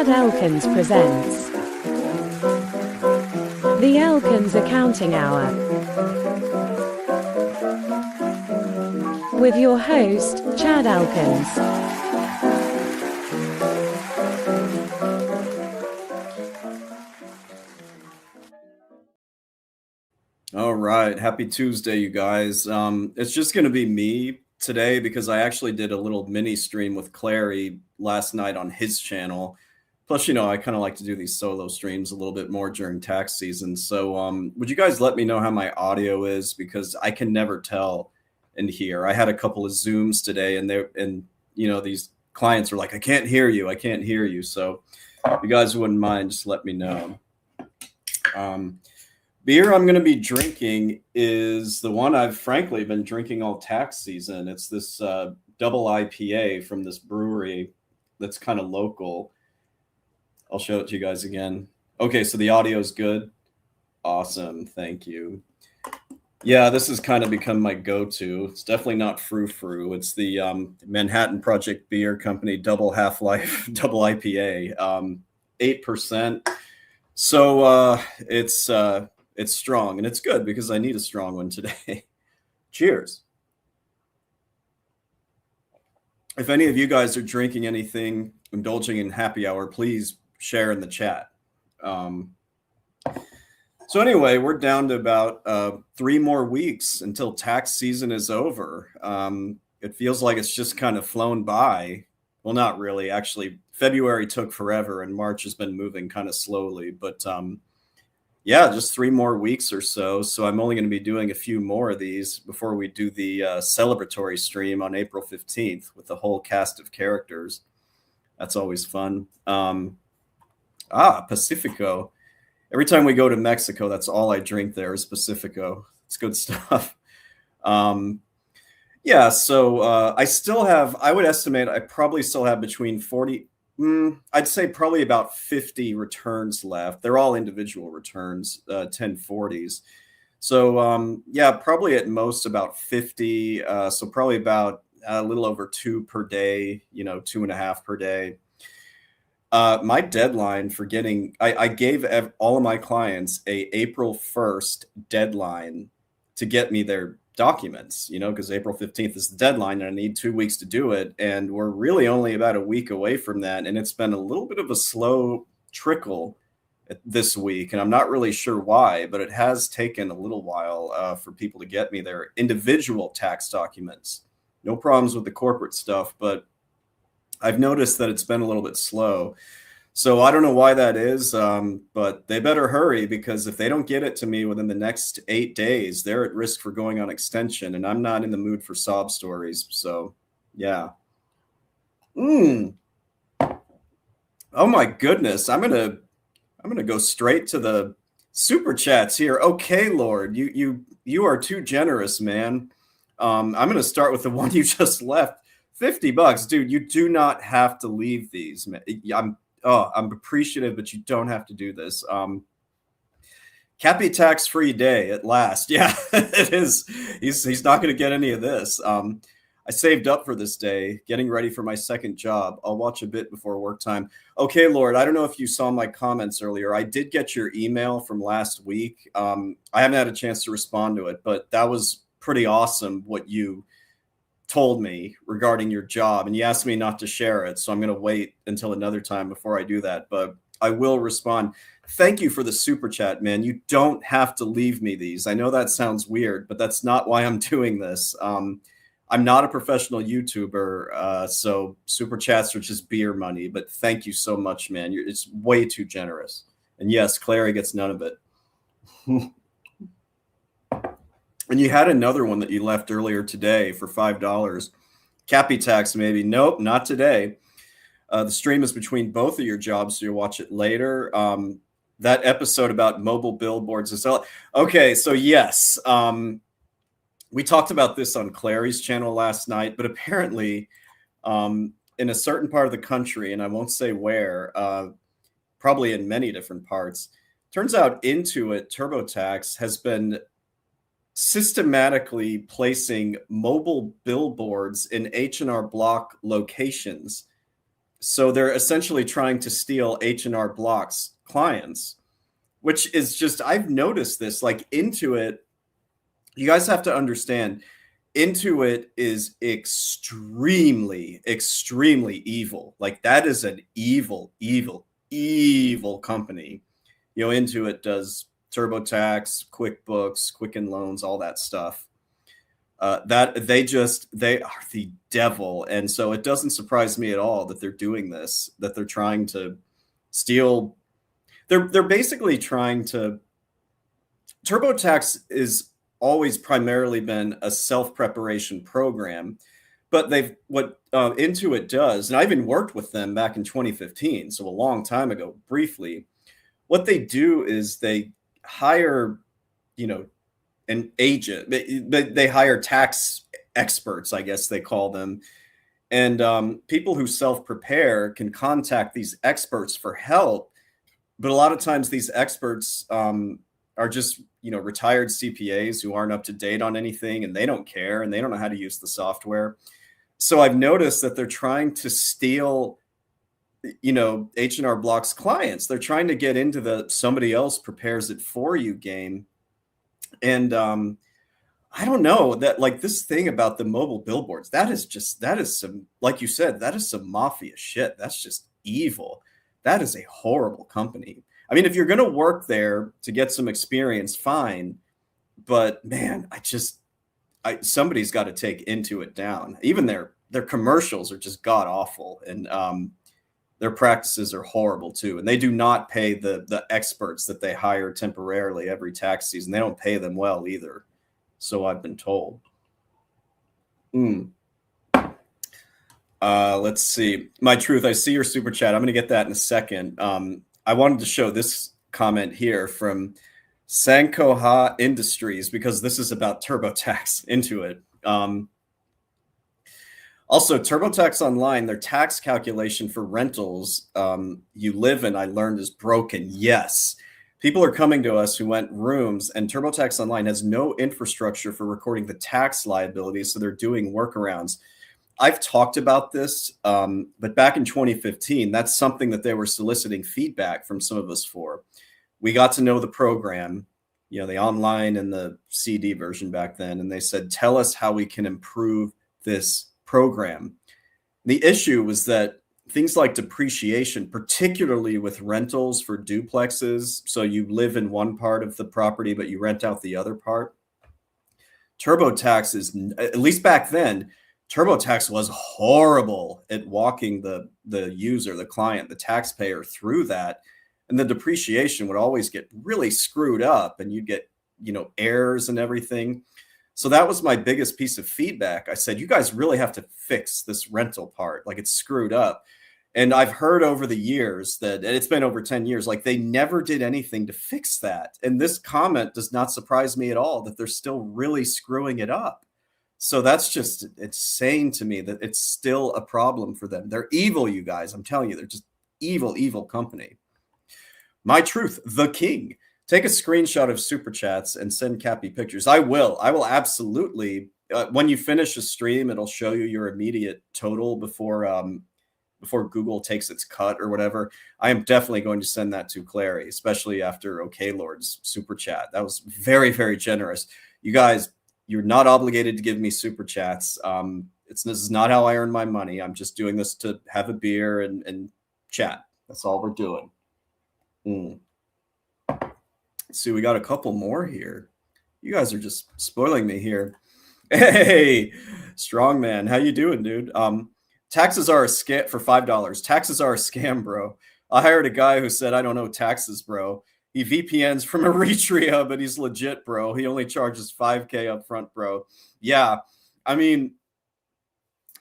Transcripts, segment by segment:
Chad Elkins presents The Elkins Accounting Hour with your host, Chad Elkins. All right. Happy Tuesday, you guys. It's just going to be me today because I actually did a little mini stream with Clary last night on his channel. Plus, I kind of like to do these solo streams a little bit more during tax season. So would you guys let me know how my audio is? Because I can never tell in here. I had a couple of Zooms today and these clients are like, I can't hear you. I can't hear you. So if you guys wouldn't mind, just let me know. Beer I'm going to be drinking is the one I've frankly been drinking all tax season. It's this double IPA from this brewery that's kind of local. I'll show it to you guys again. Okay, so the audio is good. Awesome. Thank you. Yeah, this has kind of become my go-to. It's definitely not frou-frou. It's the Manhattan Project Beer Company Double Half-Life Double IPA, 8%. So it's strong, and it's good because I need a strong one today. Cheers. If any of you guys are drinking anything, indulging in happy hour, please share in the chat. So anyway, we're down to about 3 more weeks until tax season is over. It feels like it's just kind of flown by. Well, not really. Actually, February took forever, and March has been moving kind of slowly. But yeah, just 3 more weeks or so. So I'm only going to be doing a few more of these before we do the celebratory stream on April 15th with the whole cast of characters. That's always fun. Pacifico. Every time we go to Mexico, that's all I drink there is Pacifico. It's good stuff. Yeah, so I still have, I would estimate I probably still have between 40, I'd say probably about 50 returns left. They're all individual returns, 1040s. So yeah, probably at most about 50. So probably about a little over 2 per day, 2.5 per day. My deadline for getting, I gave all of my clients a April 1st deadline to get me their documents, because April 15th is the deadline and I need 2 weeks to do it. And we're really only about a week away from that. And it's been a little bit of a slow trickle this week. And I'm not really sure why, but it has taken a little while for people to get me their individual tax documents. No problems with the corporate stuff, but I've noticed that it's been a little bit slow. So I don't know why that is, but they better hurry because if they don't get it to me within the next 8 days, they're at risk for going on extension, and I'm not in the mood for sob stories. So, yeah. Oh my goodness, I'm gonna go straight to the super chats here. Okay, Lord, you are too generous, man. I'm gonna start with the one you just left. $50, dude. You do not have to leave these, man. I'm appreciative, but you don't have to do this. Cappy tax-free day at last. Yeah, it is. He's not going to get any of this. I saved up for this day, getting ready for my second job. I'll watch a bit before work time. Okay, Lord, I don't know if you saw my comments earlier. I did get your email from last week. I haven't had a chance to respond to it, but that was pretty awesome what you told me regarding your job, and you asked me not to share it, so I'm going to wait until another time before I do that, but I will respond. Thank you for the super chat, man. You don't have to leave me these. I know that sounds weird, but that's not why I'm doing this. I'm not a professional YouTuber, so super chats are just beer money, but thank you so much, man. It's way too generous. And yes, Clary gets none of it. And you had another one that you left earlier today for $5. Cappy tax, maybe. Nope, not today. The stream is between both of your jobs, so you'll watch it later. That episode about mobile billboards is okay. So yes, we talked about this on Clary's channel last night, but apparently in a certain part of the country, and I won't say where, probably in many different parts, turns out Intuit TurboTax has been systematically placing mobile billboards in H&R Block locations So they're essentially trying to steal H&R Block's clients, which is just, I've noticed this, like Intuit, you guys have to understand, Intuit is extremely, extremely evil. Like that is an evil, evil, evil company. You know, Intuit does TurboTax, QuickBooks, Quicken Loans, all that stuff. That they are the devil, and so it doesn't surprise me at all that they're doing this. That they're trying to steal. They're basically trying to. TurboTax is always primarily been a self-preparation program, but what Intuit does, and I even worked with them back in 2015, so a long time ago, briefly. What they do is they hire, you know, an agent. They hire tax experts, I guess they call them, and people who self-prepare can contact these experts for help. But a lot of times, these experts are just, you know, retired CPAs who aren't up to date on anything, and they don't care, and they don't know how to use the software. So I've noticed that they're trying to steal, you know, H&R Block's clients. They're trying to get into the somebody else prepares it for you game. And I don't know, that like this thing about the mobile billboards, that is some, like you said, that is some mafia shit. That's just evil. That is a horrible company. I mean, if you're going to work there to get some experience, fine. But man, somebody's got to take Intuit down. Even their commercials are just god awful, and their practices are horrible too. And they do not pay the experts that they hire temporarily every tax season. They don't pay them well either, so I've been told. Let's see. My Truth, I see your super chat. I'm going to get that in a second. I wanted to show this comment here from Sankoha Industries, because this is about TurboTax Intuit. Also, TurboTax Online, their tax calculation for rentals you live in, I learned, is broken. Yes. People are coming to us who rent rooms, and TurboTax Online has no infrastructure for recording the tax liabilities, so they're doing workarounds. I've talked about this, but back in 2015, that's something that they were soliciting feedback from some of us for. We got to know the program, you know, the online and the CD version back then, and they said, tell us how we can improve this program. The issue was that things like depreciation, particularly with rentals for duplexes, so you live in one part of the property, but you rent out the other part. TurboTax is, at least back then, TurboTax was horrible at walking the user, the client, the taxpayer through that. And the depreciation would always get really screwed up, and you'd get, you know, errors and everything. So that was my biggest piece of feedback. I said, you guys really have to fix this rental part. Like, it's screwed up. And I've heard over the years that, and it's been over 10 years, like they never did anything to fix that. And this comment does not surprise me at all, that they're still really screwing it up. So that's just, it's saying to me that it's still a problem for them. They're evil, you guys. I'm telling you, they're just evil, evil company. My Truth, the king. Take a screenshot of super chats and send Cappy pictures. I will absolutely. When you finish a stream, it'll show you your immediate total before Google takes its cut or whatever. I am definitely going to send that to Clary, especially after OK Lord's super chat. That was very, very generous. You guys, you're not obligated to give me super chats. This is not how I earn my money. I'm just doing this to have a beer and chat. That's all we're doing. Let's see, we got a couple more here. You guys are just spoiling me here. Hey, strong man, how you doing, dude? Taxes are a scam for $5. Taxes are a scam, bro. I hired a guy who said, I don't know taxes, bro. He VPNs from Eritrea, but he's legit, bro. He only charges $5K up front, bro. Yeah, I mean,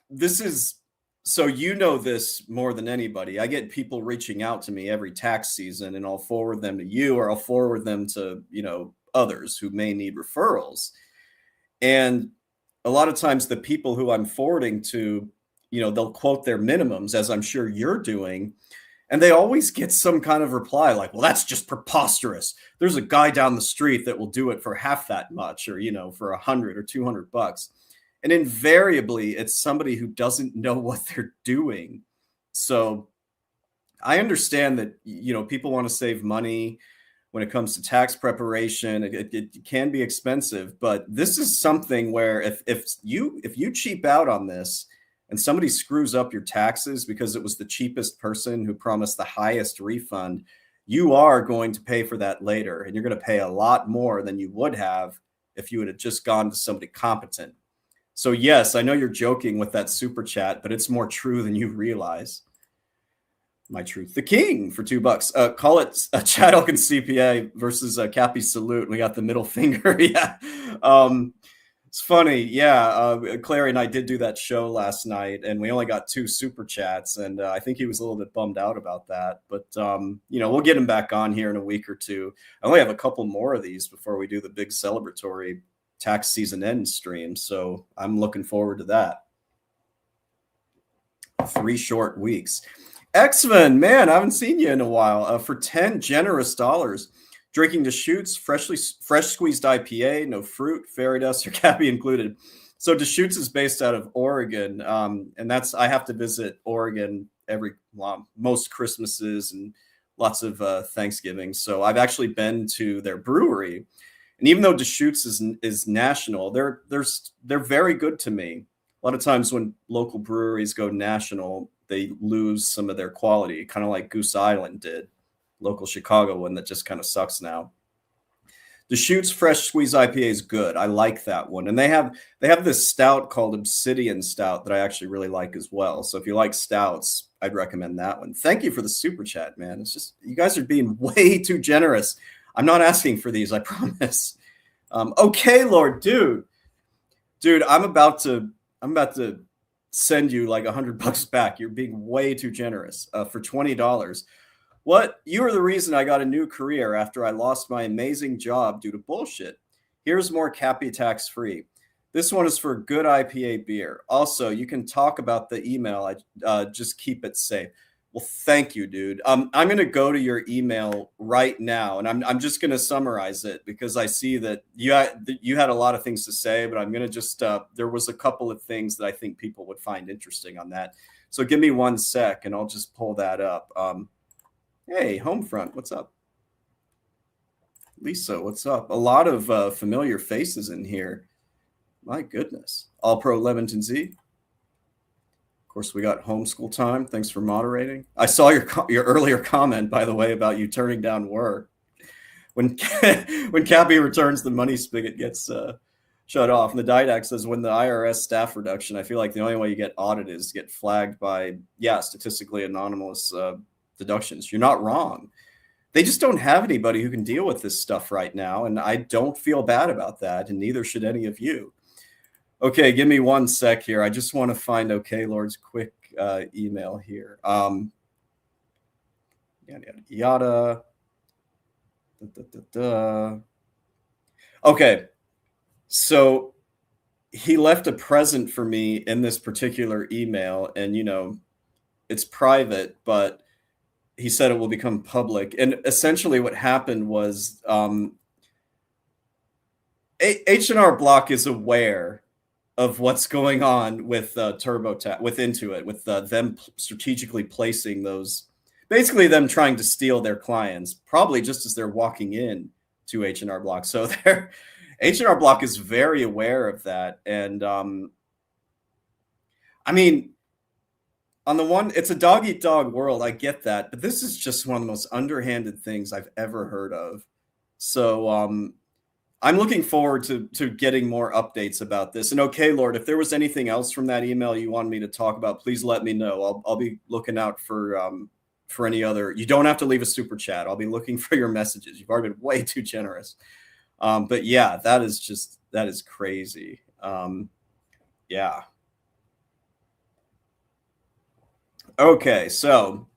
this is, so you know this more than anybody. I get people reaching out to me every tax season, and I'll forward them to you, or I'll forward them to, you know, others who may need referrals. And a lot of times the people who I'm forwarding to, you know, they'll quote their minimums, as I'm sure you're doing. And they always get some kind of reply like, well, that's just preposterous. There's a guy down the street that will do it for half that much, or, you know, for $100 or $200. And invariably, it's somebody who doesn't know what they're doing. So I understand that, people want to save money when it comes to tax preparation. It can be expensive, but this is something where if you cheap out on this and somebody screws up your taxes because it was the cheapest person who promised the highest refund, you are going to pay for that later, and you're going to pay a lot more than you would have if you would have just gone to somebody competent. So yes, I know you're joking with that super chat, but it's more true than you realize. My truth, the king for $2. Call it Chad Elkins CPA versus Cappy Salute. We got the middle finger. Yeah. It's funny. Yeah. Clary and I did do that show last night, and we only got 2 super chats. And I think he was a little bit bummed out about that. But, we'll get him back on here in a week or two. I only have a couple more of these before we do the big celebratory tax season end stream. So I'm looking forward to that. 3 short weeks. Exvan, man, I haven't seen you in a while. For 10 generous dollars, drinking Deschutes, fresh squeezed IPA, no fruit, fairy dust, or cappy included. So Deschutes is based out of Oregon, and I have to visit Oregon most Christmases and lots of Thanksgiving. So I've actually been to their brewery, and even though Deschutes is national, they're very good to me. A lot of times when local breweries go national, they lose some of their quality, kind of like Goose Island did, local Chicago one that just kind of sucks now. Deschutes Fresh Squeeze IPA is good. I like that one. And they have this stout called Obsidian Stout that I actually really like as well. So if you like stouts, I'd recommend that one. Thank you for the super chat, man. It's just, you guys are being way too generous. I'm not asking for these, I promise. Okay, Lord, dude, I'm about to send you like $100 back. You're being way too generous for $20. What? You are the reason I got a new career after I lost my amazing job due to bullshit. Here's more Cappy tax free. This one is for good IPA beer. Also, you can talk about the email. Just keep it safe. Well, thank you, dude. I'm going to go to your email right now, and I'm just going to summarize it because I see that you had a lot of things to say, but I'm going to just there was a couple of things that I think people would find interesting on that. So give me 1 sec, and I'll just pull that up. Hey, Homefront, what's up? Lisa, what's up? A lot of familiar faces in here. My goodness. All Pro Leventon Z. Of course, we got homeschool time. Thanks for moderating. I saw your earlier comment, by the way, about you turning down work. When Cappy returns, the money spigot gets shut off. And the Didac says, when the IRS staff reduction, I feel like the only way you get audited is to get flagged by, statistically anomalous deductions. You're not wrong. They just don't have anybody who can deal with this stuff right now. And I don't feel bad about that. And neither should any of you. Okay, give me 1 sec here. I just want to find OK Lord's quick email here. Yada, yada, yada. Okay, so he left a present for me in this particular email, and it's private, but he said it will become public. And essentially what happened was H&R Block is aware of what's going on with TurboTax, with Intuit, with them strategically placing those, basically them trying to steal their clients, probably just as they're walking in to H&R Block. So H&R Block is very aware of that. And I mean, on the one, it's a dog eat dog world. I get that, but this is just one of the most underhanded things I've ever heard of. So I'm looking forward to getting more updates about this. And OK Lord, if there was anything else from that email you wanted me to talk about, please let me know. I'll be looking out for any other. You don't have to leave a super chat. I'll be looking for your messages. You've already been way too generous. But yeah, that is crazy. Yeah. Okay, so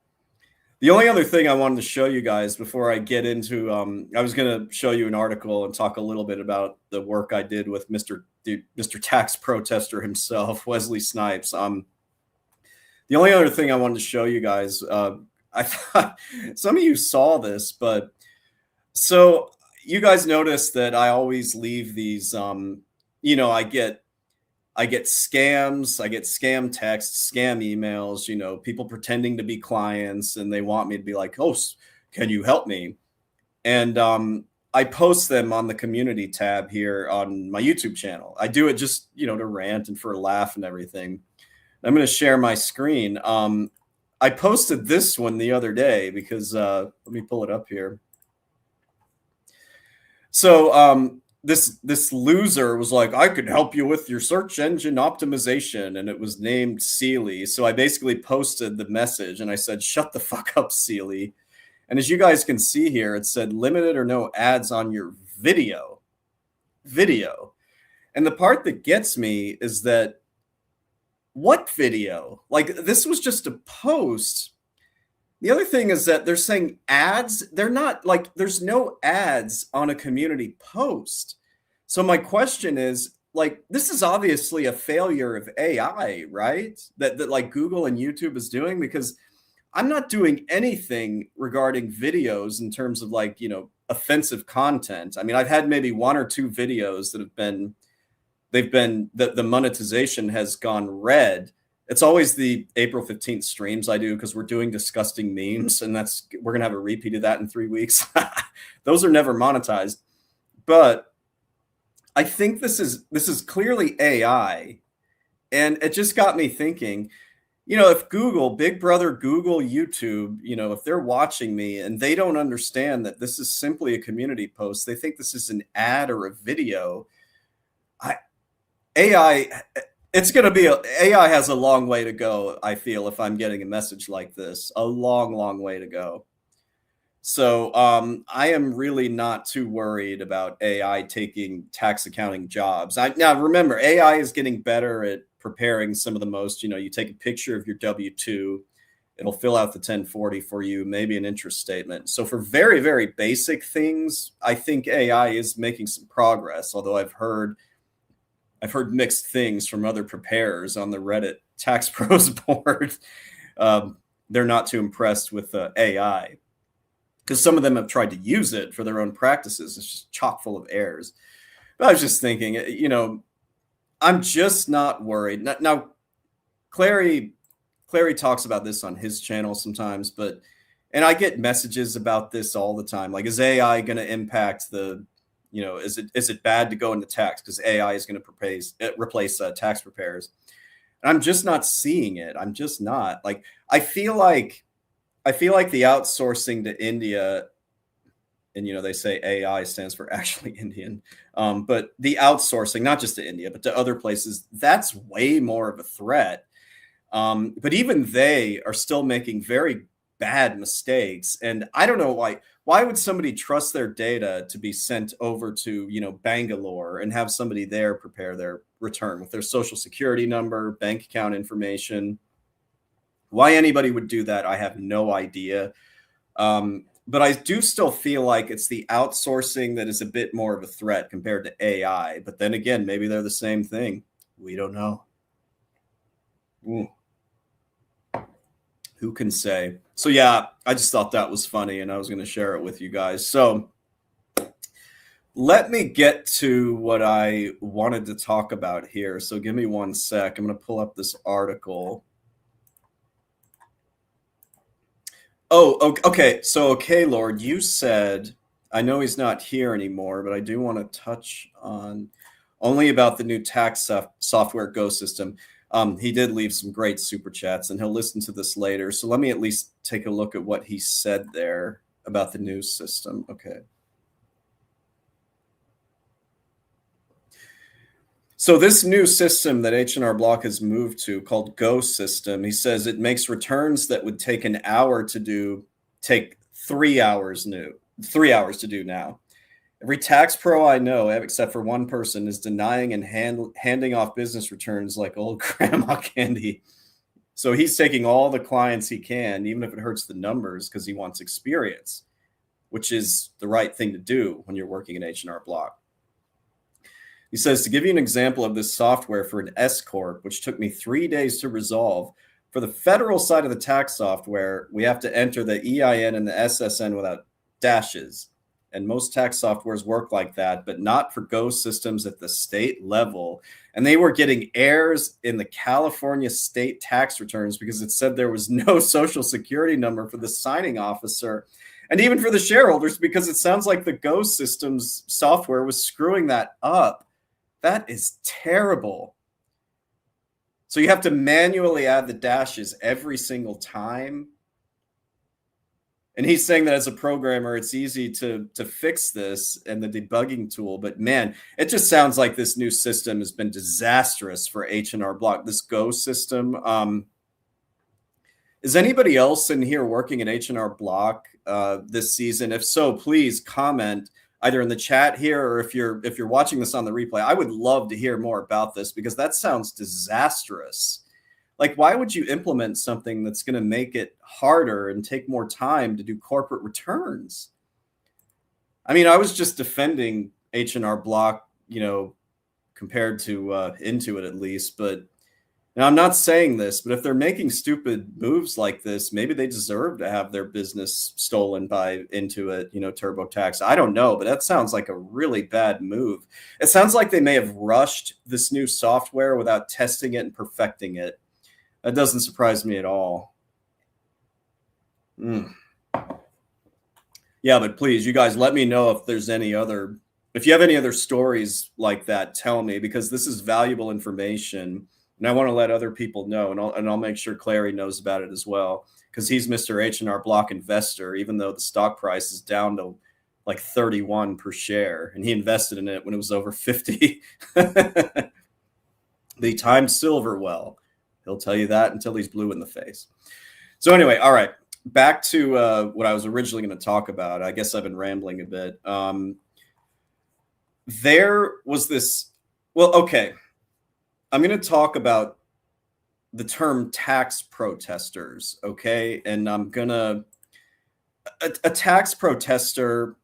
the only other thing I wanted to show you guys before I get into, I was going to show you an article and talk a little bit about the work I did with Mr. Tax Protester himself, Wesley Snipes. The only other thing I wanted to show you guys, I thought some of you saw this, but so you guys notice that I always leave these, I I get scams, I get scam texts, scam emails, people pretending to be clients, and they want me to be like, oh, can you help me? And I post them on the community tab here on my YouTube channel. I do it just, to rant and for a laugh and everything. I'm going to share my screen. I posted this one the other day because let me pull it up here. So this loser was like, I could help you with your search engine optimization, and it was named Sealy. So I basically posted the message and I said, shut the fuck up, Sealy. And as you guys can see here, it said limited or no ads on your video. And the part that gets me is that what video? Like, this was just a post. The other thing is that they're saying ads. They're not, like, there's no ads on a community post. So my question is, like, this is obviously a failure of AI, right? That like Google and YouTube is doing, because I'm not doing anything regarding videos in terms of like, offensive content. I mean, I've had maybe one or two videos that the monetization has gone red. It's always the April 15th streams I do because we're doing disgusting memes, and we're going to have a repeat of that in 3 weeks. Those are never monetized. But I think this is clearly AI. And it just got me thinking, if Google, Big Brother, Google, YouTube, if they're watching me and they don't understand that this is simply a community post, they think this is an ad or a video. AI has a long way to go, I feel, if I'm getting a message like this. A long, long way to go. So I am really not too worried about AI taking tax accounting jobs. Now, remember, AI is getting better at preparing some of the most, you take a picture of your W-2, it'll fill out the 1040 for you, maybe an interest statement. So for very, very basic things, I think AI is making some progress, although I've heard mixed things from other preparers on the Reddit Tax Pros board. They're not too impressed with AI because some of them have tried to use it for their own practices. It's just chock full of errors. But I was just thinking, I'm just not worried. Now, Clary talks about this on his channel sometimes, and I get messages about this all the time. Like, is AI going to impact is it bad to go into tax because AI is going to replace tax preparers? And I'm just not seeing it. I'm just not. Like, I feel like the outsourcing to India, and they say AI stands for actually Indian, but the outsourcing, not just to India, but to other places, that's way more of a threat. But even they are still making very bad mistakes. And I don't know why would somebody trust their data to be sent over to, Bangalore and have somebody there prepare their return with their social security number, bank account information? Why anybody would do that, I have no idea. But I do still feel like it's the outsourcing that is a bit more of a threat compared to AI. But then again, maybe they're the same thing. We don't know. Who can say? So yeah, I just thought that was funny, and I was going to share it with you guys. So let me get to what I wanted to talk about here. So give me 1 sec. I'm going to pull up this article. Oh, okay. So, okay, Lord, you said, I know he's not here anymore, but I do want to touch on only about the new tax software Go system. He did leave some great super chats, and he'll listen to this later. So let me at least take a look at what he said there about the new system. Okay. So this new system that H&R Block has moved to, called Go system, he says it makes returns that would take an hour to do, take 3 hours to do now. Every tax pro I know, except for one person, is denying and handing off business returns like old grandma candy. So he's taking all the clients he can, even if it hurts the numbers, because he wants experience, which is the right thing to do when you're working at H&R Block. He says, to give you an example of this software for an S Corp, which took me 3 days to resolve, for the federal side of the tax software, we have to enter the EIN and the SSN without dashes. And most tax softwares work like that, but not for Go systems at the state level. And they were getting errors in the California state tax returns because it said there was no social security number for the signing officer and even for the shareholders, because it sounds like the Go systems software was screwing that up. That is terrible. So you have to manually add the dashes every single time. And he's saying that as a programmer, it's easy to fix this and the debugging tool. But man, it just sounds like this new system has been disastrous for H&R Block, this Go system. Is anybody else in here working at H&R Block this season? If so, please comment either in the chat here or if you're watching this on the replay. I would love to hear more about this because that sounds disastrous. Like, why would you implement something that's going to make it harder and take more time to do corporate returns? I mean, I was just defending H&R Block, compared to Intuit at least. But now I'm not saying this, but if they're making stupid moves like this, maybe they deserve to have their business stolen by Intuit, TurboTax. I don't know, but that sounds like a really bad move. It sounds like they may have rushed this new software without testing it and perfecting it. That doesn't surprise me at all. Yeah, but please, you guys, let me know if you have any other stories like that, tell me, because this is valuable information and I want to let other people know, and I'll make sure Clary knows about it as well, because he's Mr. H&R Block investor, even though the stock price is down to like 31 per share, and he invested in it when it was over 50. The timed silver well. He'll tell you that until he's blue in the face. So anyway, all right, back to what I was originally going to talk about. I guess I've been rambling a bit. There was this, well, okay. I'm going to talk about the term tax protesters, okay? And I'm going to, a tax protester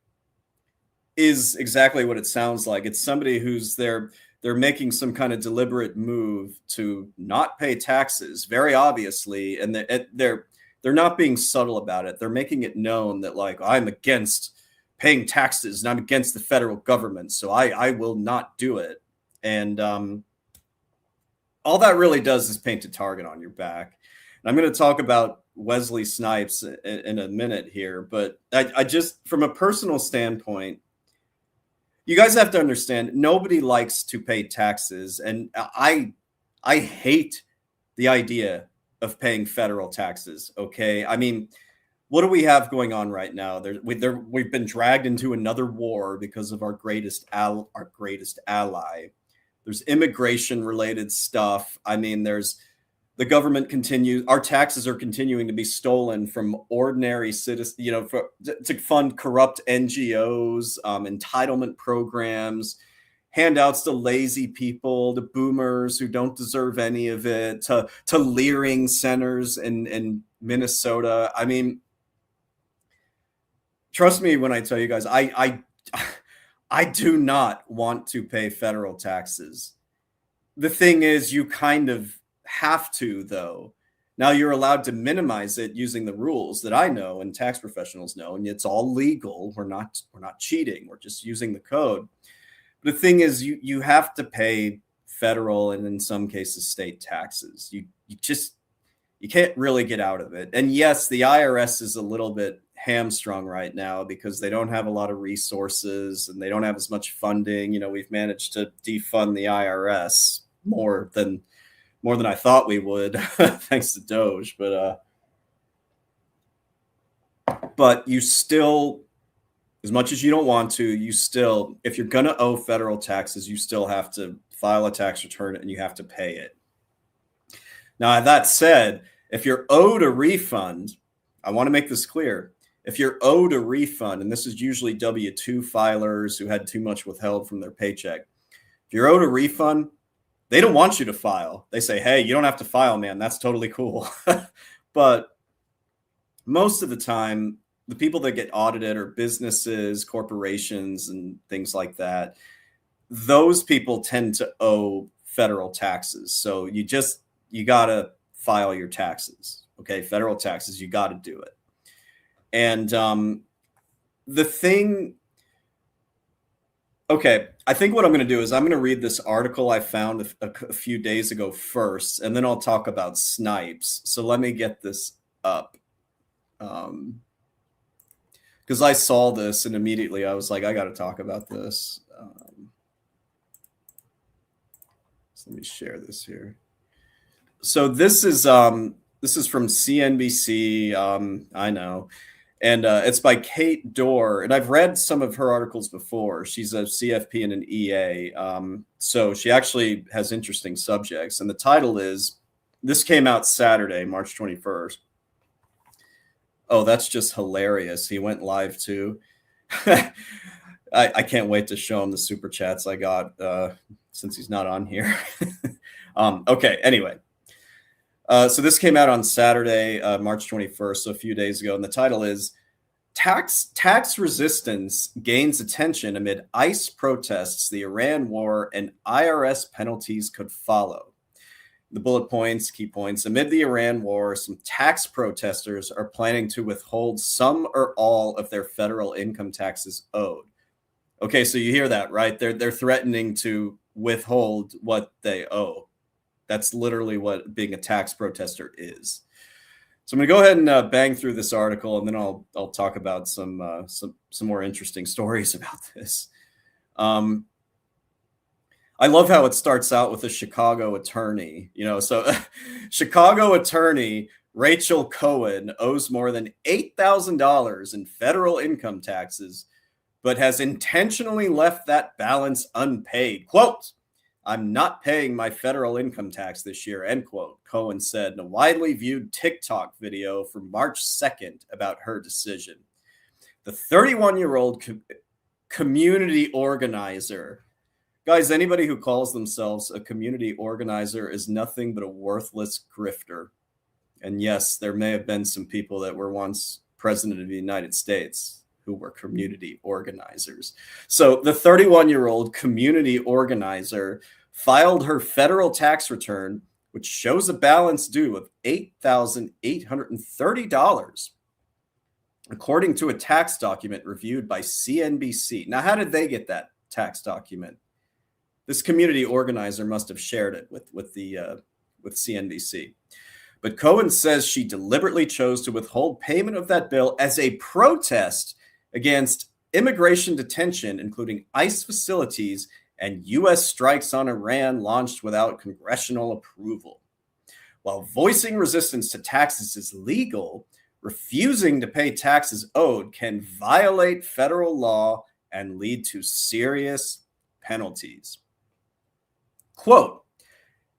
is exactly what it sounds like. It's somebody who's they're making some kind of deliberate move to not pay taxes, very obviously, and they're not being subtle about it. They're making it known that, like, I'm against paying taxes and I'm against the federal government, so I will not do it. And all that really does is paint a target on your back. And I'm going to talk about Wesley Snipes in a minute here, but I just, from a personal standpoint, you guys have to understand, nobody likes to pay taxes. And I hate the idea of paying federal taxes. Okay. I mean, what do we have going on right now? We've been dragged into another war because of our greatest ally. There's immigration related stuff. I mean, the government our taxes are continuing to be stolen from ordinary citizens, to fund corrupt NGOs, entitlement programs, handouts to lazy people, to boomers who don't deserve any of it, to leering centers in Minnesota. I mean, trust me when I tell you guys, I do not want to pay federal taxes. The thing is, you kind of have to, though. Now you're allowed to minimize it using the rules that I know and tax professionals know, and it's all legal. We're not cheating. We're just using the code. But the thing is, you have to pay federal and in some cases state taxes. You can't really get out of it. And yes, the IRS is a little bit hamstrung right now because they don't have a lot of resources and they don't have as much funding. We've managed to defund the IRS more than I thought we would, thanks to Doge. But you still, as much as you don't want to, you still, if you're going to owe federal taxes, you still have to file a tax return and you have to pay it. Now, that said, if you're owed a refund, I want to make this clear. If you're owed a refund, and this is usually W-2 filers who had too much withheld from their paycheck. If you're owed a refund, they don't want you to file. They say, hey, you don't have to file, man. That's totally cool. But most of the time, the people that get audited are businesses, corporations, and things like that. Those people tend to owe federal taxes. So you got to file your taxes. Okay, federal taxes, you got to do it. And the thing, Okay, I think what I'm going to do is I'm going to read this article I found a few days ago first, and then I'll talk about Snipes. So let me get this up. Because I saw this and immediately I was like, I got to talk about this. So let me share this here. So this is from CNBC. I know, and it's by Kate Dorr, and I've read some of her articles before. She's a CFP and an EA, so she actually has interesting subjects. And the title is, this came out Saturday, March 21st. Oh, that's just hilarious. He went live too. I can't wait to show him the super chats I got since he's not on here. Okay, anyway. So this came out on Saturday, March 21st, so a few days ago, and the title is Tax Resistance Gains Attention Amid ICE Protests, the Iran War, and IRS Penalties Could Follow. The bullet points, key points. Amid the Iran war, some tax protesters are planning to withhold some or all of their federal income taxes owed. Okay, so you hear that, right? They're threatening to withhold what they owe. That's literally what being a tax protester is. So I'm going to go ahead and bang through this article, and then I'll talk about some more interesting stories about this. I love how it starts out with a Chicago attorney. So Chicago attorney Rachel Cohen owes more than $8,000 in federal income taxes, but has intentionally left that balance unpaid. Quote, "I'm not paying my federal income tax this year," end quote, Cohen said in a widely viewed TikTok video from March 2nd about her decision. The 31-year-old community organizer. Guys, anybody who calls themselves a community organizer is nothing but a worthless grifter. And yes, there may have been some people that were once president of the United States who were community organizers. So the 31-year-old community organizer filed her federal tax return, which shows a balance due of $8,830, according to a tax document reviewed by CNBC. Now, how did they get that tax document? This community organizer must have shared it with CNBC. But Cohen says she deliberately chose to withhold payment of that bill as a protest against immigration detention, including ICE facilities and U.S. strikes on Iran launched without congressional approval. While voicing resistance to taxes is legal, refusing to pay taxes owed can violate federal law and lead to serious penalties. Quote,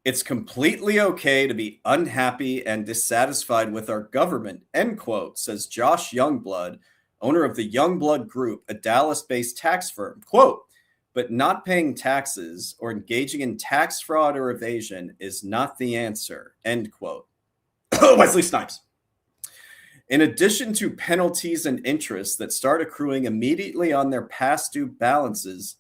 "It's completely okay to be unhappy and dissatisfied with our government," end quote, says Josh Youngblood, owner of the Youngblood Group, a Dallas-based tax firm. Quote, "But not paying taxes or engaging in tax fraud or evasion is not the answer," end quote. Wesley Snipes. In addition to penalties and interest that start accruing immediately on their past due balances,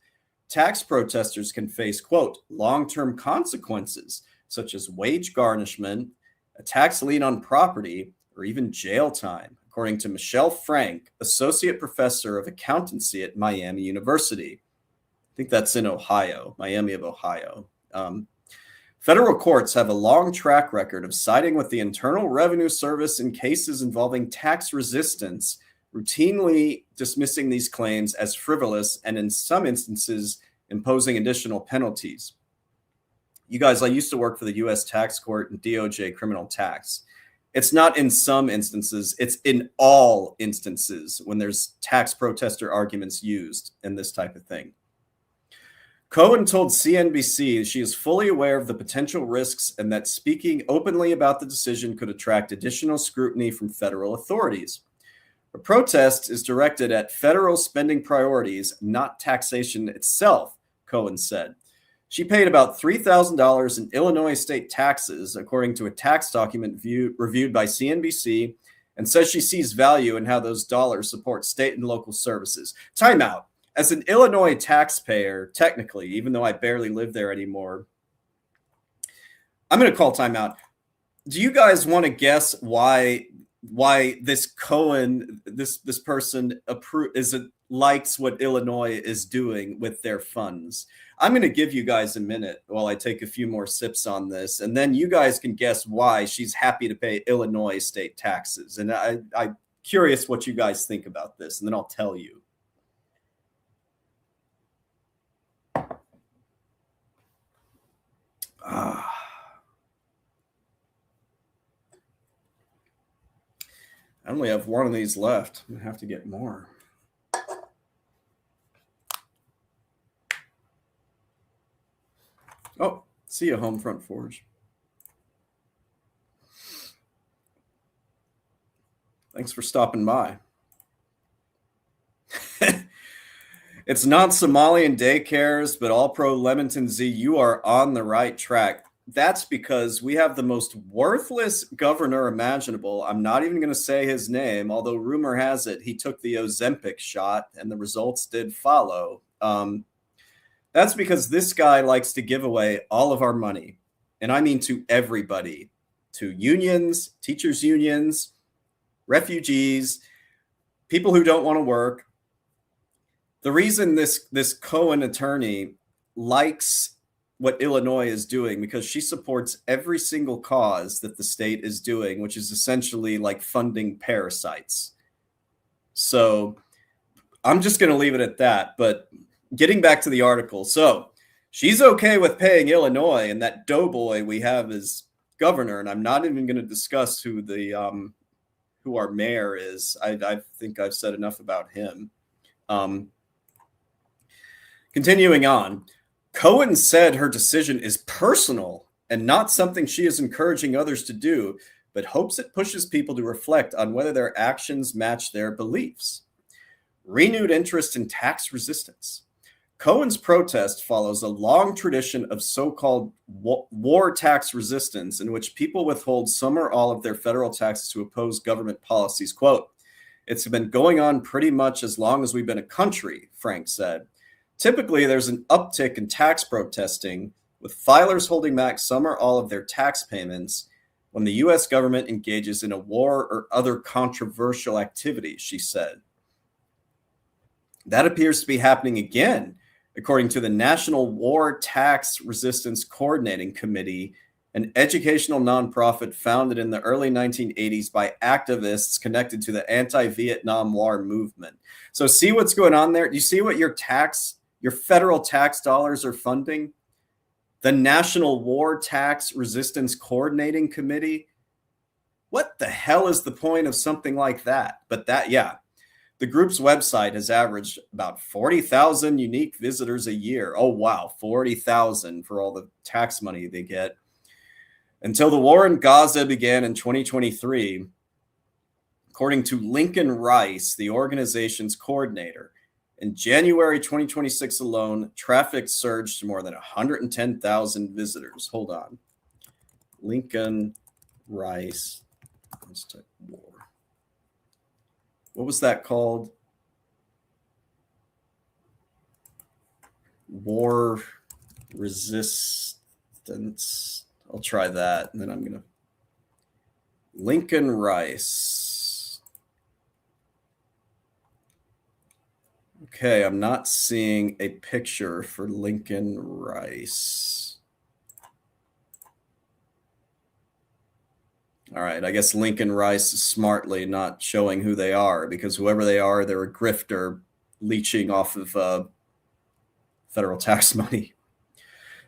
tax protesters can face, quote, "long-term consequences, such as wage garnishment, a tax lien on property, or even jail time," according to Michelle Frank, associate professor of accountancy at Miami University. I think that's in Ohio, Miami of Ohio. Federal courts have a long track record of siding with the Internal Revenue Service in cases involving tax resistance, routinely dismissing these claims as frivolous and in some instances imposing additional penalties. You guys, I used to work for the U.S. Tax Court and DOJ criminal tax. It's not in some instances, it's in all instances when there's tax protester arguments used in this type of thing. Cohen told CNBC she is fully aware of the potential risks and that speaking openly about the decision could attract additional scrutiny from federal authorities. The protest is directed at federal spending priorities, not taxation itself, Cohen said. She paid about $3,000 in Illinois state taxes, according to a tax document reviewed by CNBC, and says she sees value in how those dollars support state and local services. Time out. As an Illinois taxpayer, technically, even though I barely live there anymore, I'm going to call time out. Do you guys want to guess why this Cohen, this person likes what Illinois is doing with their funds. I'm going to give you guys a minute while I take a few more sips on this, and then you guys can guess why she's happy to pay Illinois state taxes. And I'm curious what you guys think about this, and then I'll tell you. I only have one of these left. I'm going to have to get more. Oh, see you, Homefront Forge. Thanks for stopping by. It's not Somalian daycares, but all pro Leamington Z. You are on the right track. That's because we have the most worthless governor imaginable. I'm not even going to say his name, although rumor has it he took the Ozempic shot and the results did follow. That's because this guy likes to give away all of our money. And I mean to everybody, to unions, teachers' unions, refugees, people who don't want to work. The reason this Cohen attorney likes what Illinois is doing, because she supports every single cause that the state is doing, which is essentially like funding parasites. So I'm just going to leave it at that. But getting back to the article. So she's okay with paying Illinois, and that doughboy we have as governor. And I'm not even going to discuss who our mayor is. I think I've said enough about him. Continuing on, Cohen said her decision is personal and not something she is encouraging others to do, but hopes it pushes people to reflect on whether their actions match their beliefs. Renewed interest in tax resistance. Cohen's protest follows a long tradition of so-called war tax resistance, in which people withhold some or all of their federal taxes to oppose government policies. Quote, "It's been going on pretty much as long as we've been a country," Frank said. Typically, there's an uptick in tax protesting, with filers holding back some or all of their tax payments when the U.S. government engages in a war or other controversial activity, she said. That appears to be happening again, according to the National War Tax Resistance Coordinating Committee, an educational nonprofit founded in the early 1980s by activists connected to the anti-Vietnam War movement. So see what's going on there? Do you see what your federal tax dollars are funding? The National War Tax Resistance Coordinating Committee? What the hell is the point of something like that? But the group's website has averaged about 40,000 unique visitors a year. Oh, wow, 40,000 for all the tax money they get. Until the war in Gaza began in 2023, according to Lincoln Rice, the organization's coordinator. In January 2026 alone, traffic surged to more than 110,000 visitors. Hold on. Lincoln Rice. Let's type war. What was that called? War resistance. I'll try that. And then I'm going to. Lincoln Rice. Okay, I'm not seeing a picture for Lincoln Rice. All right, I guess Lincoln Rice is smartly not showing who they are, because whoever they are, they're a grifter leeching off of federal tax money.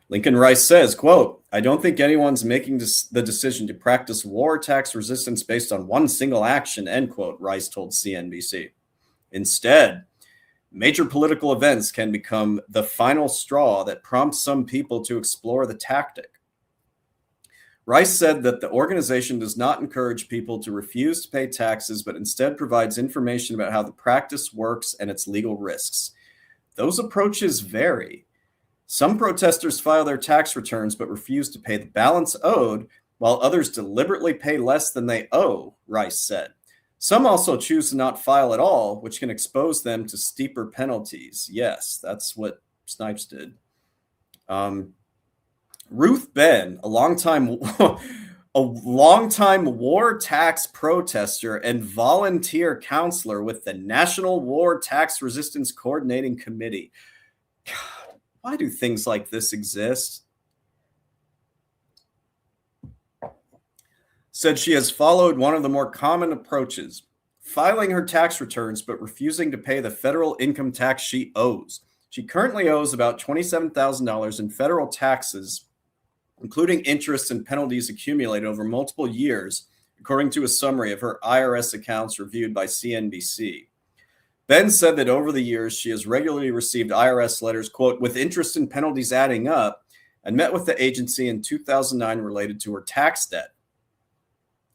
Lincoln Rice says, quote, "I don't think anyone's making the decision to practice war tax resistance based on one single action," end quote, Rice told CNBC. Instead, major political events can become the final straw that prompts some people to explore the tactic. Rice said that the organization does not encourage people to refuse to pay taxes, but instead provides information about how the practice works and its legal risks. Those approaches vary. Some protesters file their tax returns but refuse to pay the balance owed, while others deliberately pay less than they owe, Rice said. Some also choose to not file at all, which can expose them to steeper penalties. Yes, that's what Snipes did. Ruth Ben, a a longtime war tax protester and volunteer counselor with the National War Tax Resistance Coordinating Committee. God, why do things like this exist? Said she has followed one of the more common approaches, filing her tax returns but refusing to pay the federal income tax she owes. She currently owes about $27,000 in federal taxes, including interest and penalties accumulated over multiple years, according to a summary of her IRS accounts reviewed by CNBC. Ben said that over the years, she has regularly received IRS letters, quote, with interest and penalties adding up, and met with the agency in 2009 related to her tax debt.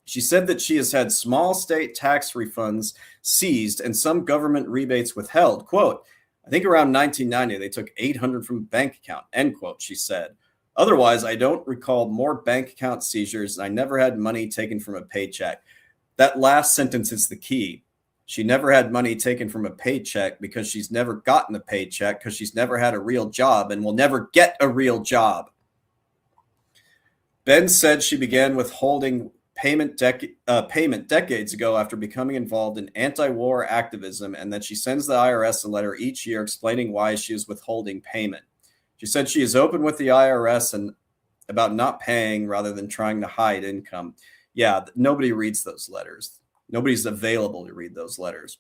She said that she has had small state tax refunds seized and some government rebates withheld. Quote, I think around 1990, they took $800 from a bank account, end quote, she said. Otherwise, I don't recall more bank account seizures, and I never had money taken from a paycheck. That last sentence is the key. She never had money taken from a paycheck because she's never gotten a paycheck because she's never had a real job and will never get a real job. Ben said she began withholding payment decades ago after becoming involved in anti-war activism, and that she sends the IRS a letter each year explaining why she is withholding payment. She said she is open with the IRS and about not paying rather than trying to hide income. Yeah, nobody reads those letters. Nobody's available to read those letters.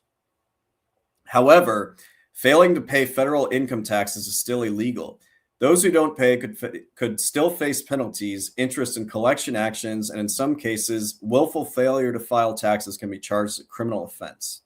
However, failing to pay federal income taxes is still illegal. Those who don't pay could still face penalties, interest, and collection actions, and in some cases, willful failure to file taxes can be charged as a criminal offense.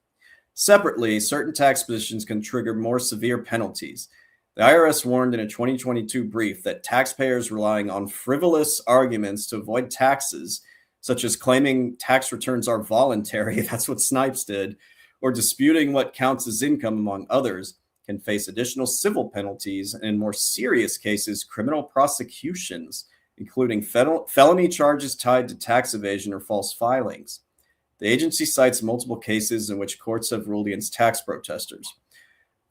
Separately, certain tax positions can trigger more severe penalties. The IRS warned in a 2022 brief that taxpayers relying on frivolous arguments to avoid taxes, such as claiming tax returns are voluntary, that's what Snipes did, or disputing what counts as income, among others, can face additional civil penalties and, in more serious cases, criminal prosecutions, including felony charges tied to tax evasion or false filings. The agency cites multiple cases in which courts have ruled against tax protesters.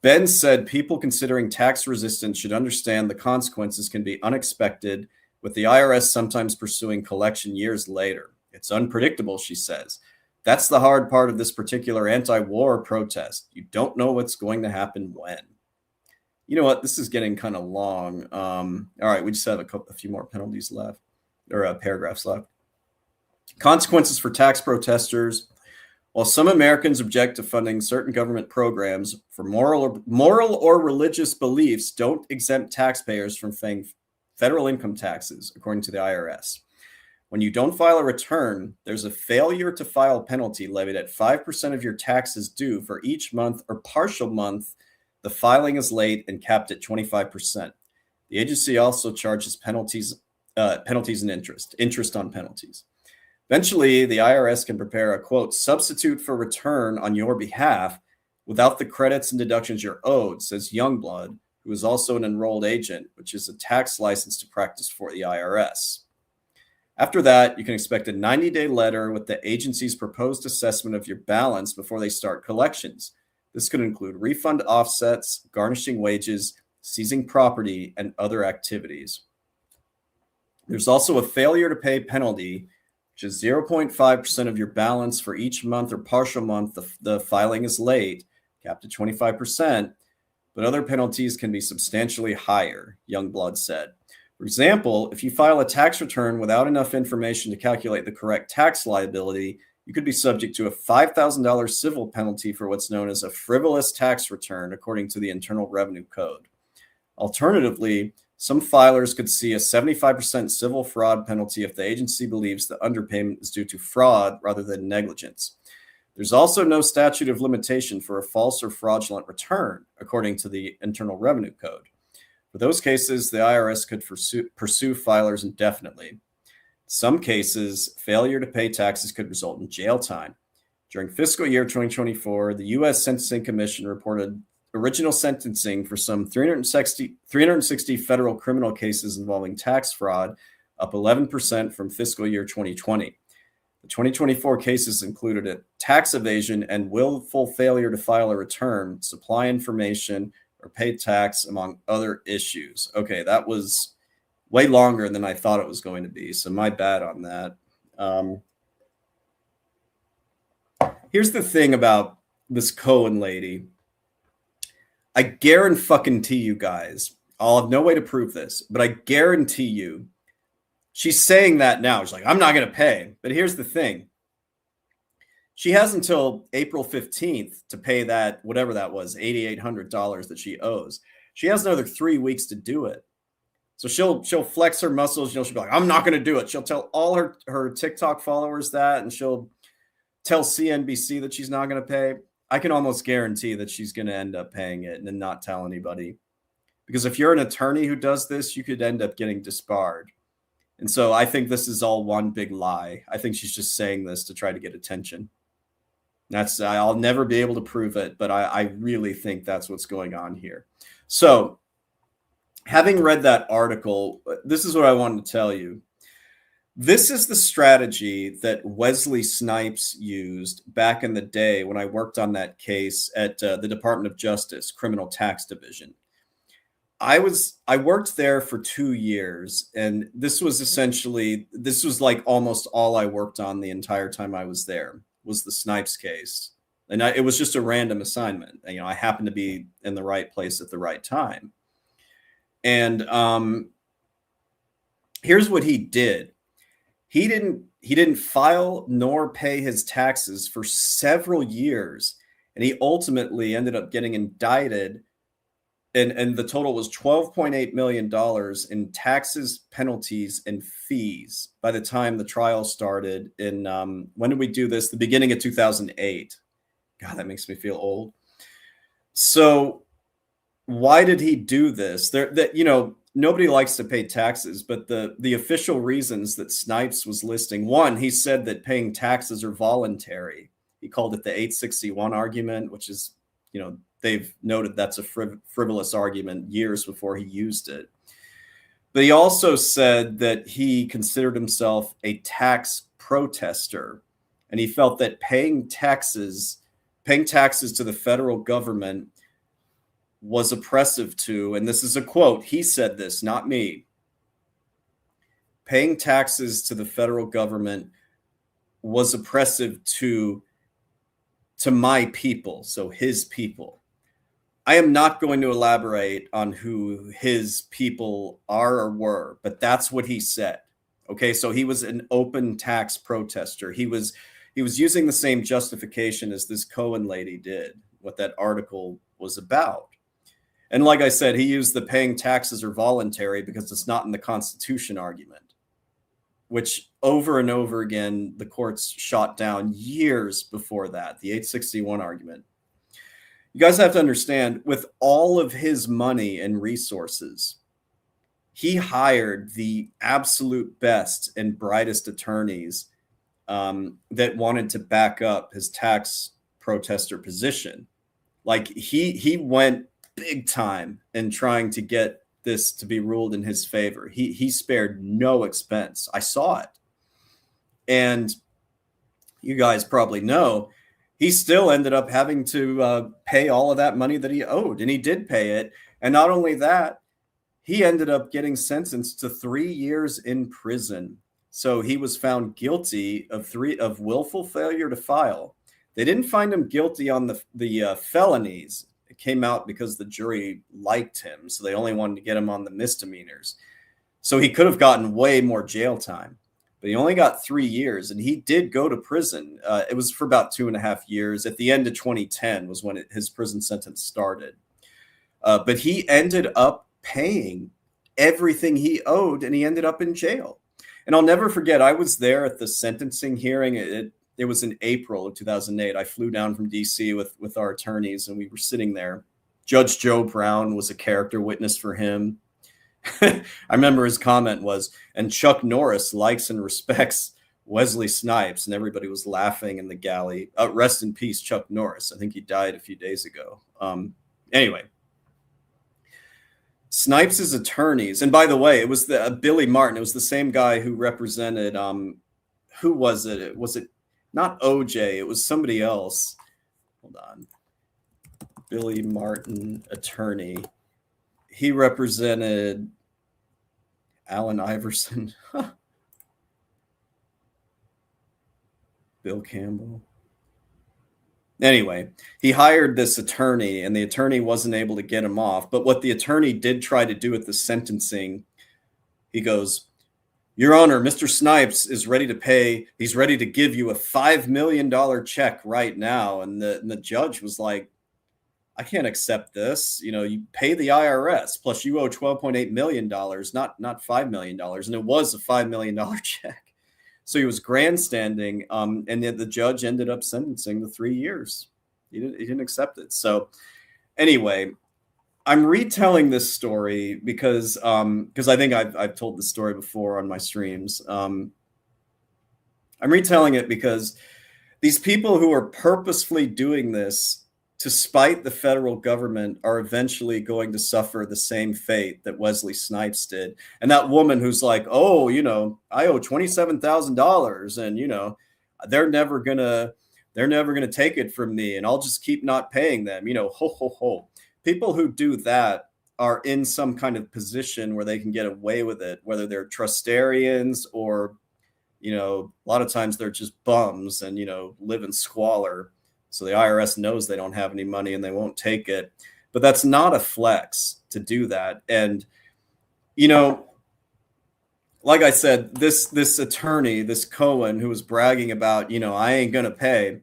Ben said people considering tax resistance should understand the consequences can be unexpected, with the IRS sometimes pursuing collection years later. It's unpredictable, she says. That's the hard part of this particular anti-war protest. You don't know what's going to happen when. You know what? This is getting kind of long. All right, we just have a few more penalties left, or paragraphs left. Consequences for tax protesters. While some Americans object to funding certain government programs for moral or religious beliefs, don't exempt taxpayers from paying federal income taxes, according to the IRS. When you don't file a return, there's a failure to file penalty levied at 5% of your taxes due for each month or partial month the filing is late and capped at 25%. The agency also charges penalties and interest on penalties. Eventually, the IRS can prepare a, quote, substitute for return on your behalf without the credits and deductions you're owed, says Youngblood, who is also an enrolled agent, which is a tax license to practice for the IRS. After that, you can expect a 90-day letter with the agency's proposed assessment of your balance before they start collections. This could include refund offsets, garnishing wages, seizing property, and other activities. There's also a failure to pay penalty, which is 0.5% of your balance for each month or partial month the filing is late, capped at 25%, but other penalties can be substantially higher, Youngblood said. For example, if you file a tax return without enough information to calculate the correct tax liability, you could be subject to a $5,000 civil penalty for what's known as a frivolous tax return, according to the Internal Revenue Code. Alternatively, some filers could see a 75% civil fraud penalty if the agency believes the underpayment is due to fraud rather than negligence. There's also no statute of limitation for a false or fraudulent return, according to the Internal Revenue Code. For those cases, the IRS could pursue filers indefinitely. In some cases, failure to pay taxes could result in jail time. During fiscal year 2024, the U.S. Sentencing Commission reported original sentencing for some 360 federal criminal cases involving tax fraud, up 11% from fiscal year 2020. The 2024 cases included a tax evasion and willful failure to file a return, supply information, or pay tax, among other issues. Okay, that was way longer than I thought it was going to be, so my bad on that. Here's the thing about this Cohen lady. I guarantee you guys, I'll have no way to prove this, but I guarantee you, she's saying that now. She's like, I'm not going to pay. But here's the thing. She has until April 15th to pay that, whatever that was, $8,800 that she owes. She has another 3 weeks to do it. So she'll flex her muscles. She'll be like, I'm not going to do it. She'll tell all her TikTok followers that, and she'll tell CNBC that she's not going to pay. I can almost guarantee that she's going to end up paying it and then not tell anybody. Because if you're an attorney who does this, you could end up getting disbarred. And so I think this is all one big lie. I think she's just saying this to try to get attention. I'll never be able to prove it, but I really think that's what's going on here. So having read that article, this is what I wanted to tell you. This is the strategy that Wesley Snipes used back in the day when I worked on that case at the Department of Justice, Criminal Tax Division. I worked there for 2 years, and this was like almost all I worked on the entire time I was there, was the Snipes case. And it was just a random assignment. I happened to be in the right place at the right time. And here's what he did. He didn't file nor pay his taxes for several years, and he ultimately ended up getting indicted, and the total was $12.8 million in taxes, penalties, and fees by the time the trial started in when did we do this? The beginning of 2008. God, that makes me feel old. So why did he do this? Nobody likes to pay taxes, but the official reasons that Snipes was listing, one, he said that paying taxes are voluntary. He called it the 861 argument, which is, they've noted that's a frivolous argument years before he used it. But he also said that he considered himself a tax protester, and he felt that paying taxes to the federal government was oppressive to, and this is a quote, he said this, not me, paying taxes to the federal government was oppressive to my people, so his people. I am not going to elaborate on who his people are or were, but that's what he said. Okay, so he was an open tax protester. He was using the same justification as this Cohen lady did, what that article was about. And like I said, he used the paying taxes are voluntary because it's not in the Constitution argument, which over and over again, the courts shot down years before that, the 861 argument. You guys have to understand, with all of his money and resources, he hired the absolute best and brightest attorneys that wanted to back up his tax protester position. Like he went big time in trying to get this to be ruled in his favor. He spared no expense. I saw it. And you guys probably know, he still ended up having to pay all of that money that he owed, and he did pay it. And not only that, he ended up getting sentenced to 3 years in prison. So he was found guilty of willful failure to file. They didn't find him guilty on the felonies. It came out because the jury liked him, so they only wanted to get him on the misdemeanors. So he could have gotten way more jail time, but he only got 3 years, and he did go to prison. It was for about 2.5 years. At the end of 2010 was when his prison sentence started. But he ended up paying everything he owed, and he ended up in jail. And I'll never forget, I was there at the sentencing hearing. It was in April of 2008. I flew down from DC with our attorneys, and we were sitting there. Judge Joe Brown was a character witness for him. I remember his comment was, and Chuck Norris likes and respects Wesley Snipes, and everybody was laughing in the galley. Rest in peace, Chuck Norris. I think he died a few days ago. Anyway, Snipes' attorneys, and by the way, it was Billy Martin. It was the same guy who represented, who was it? Was it not OJ? It was somebody else. Hold on. Billy Martin, attorney. He represented Allen Iverson. Bill Campbell. Anyway, he hired this attorney, and the attorney wasn't able to get him off. But what the attorney did try to do at the sentencing, he goes, "Your Honor, Mr. Snipes is ready to pay. He's ready to give you a $5 million check right now." And the judge was like, "I can't accept this. You know, you pay the IRS, plus you owe $12.8 million, not $5 million. And it was a $5 million check. So he was grandstanding, and yet the judge ended up sentencing to 3 years. He didn't accept it. So anyway, I'm retelling this story because I think I've told the story before on my streams. I'm retelling it because these people who are purposefully doing this to spite the federal government are eventually going to suffer the same fate that Wesley Snipes did. And that woman who's like, "Oh, you know, I owe $27,000 and, you know, they're never going to take it from me and I'll just keep not paying them." You know, ho, ho, ho. People who do that are in some kind of position where they can get away with it, whether they're trustarians or, you know, a lot of times they're just bums and, you know, live in squalor. So the IRS knows they don't have any money and they won't take it. But that's not a flex to do that. And, you know, like I said, this attorney, this Cohen, who was bragging about, you know, "I ain't going to pay."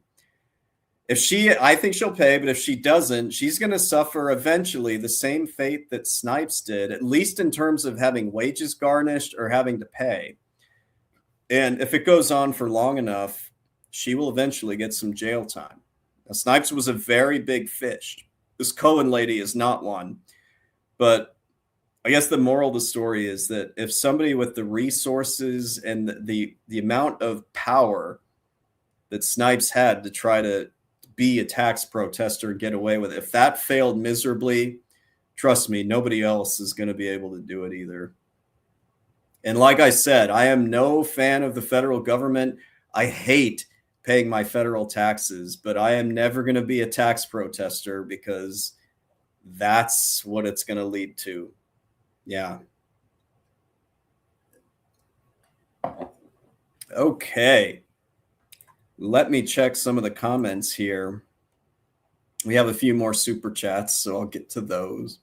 I think she'll pay, but if she doesn't, she's going to suffer eventually the same fate that Snipes did, at least in terms of having wages garnished or having to pay. And if it goes on for long enough, she will eventually get some jail time. Now, Snipes was a very big fish. This Cohen lady is not one. But I guess the moral of the story is that if somebody with the resources and the amount of power that Snipes had to try to be a tax protester and get away with it, if that failed miserably, trust me, nobody else is going to be able to do it either. And like I said, I am no fan of the federal government. I hate paying my federal taxes, but I am never going to be a tax protester because that's what it's going to lead to. Yeah. Okay. Let me check some of the comments here. We have a few more super chats, so I'll get to those.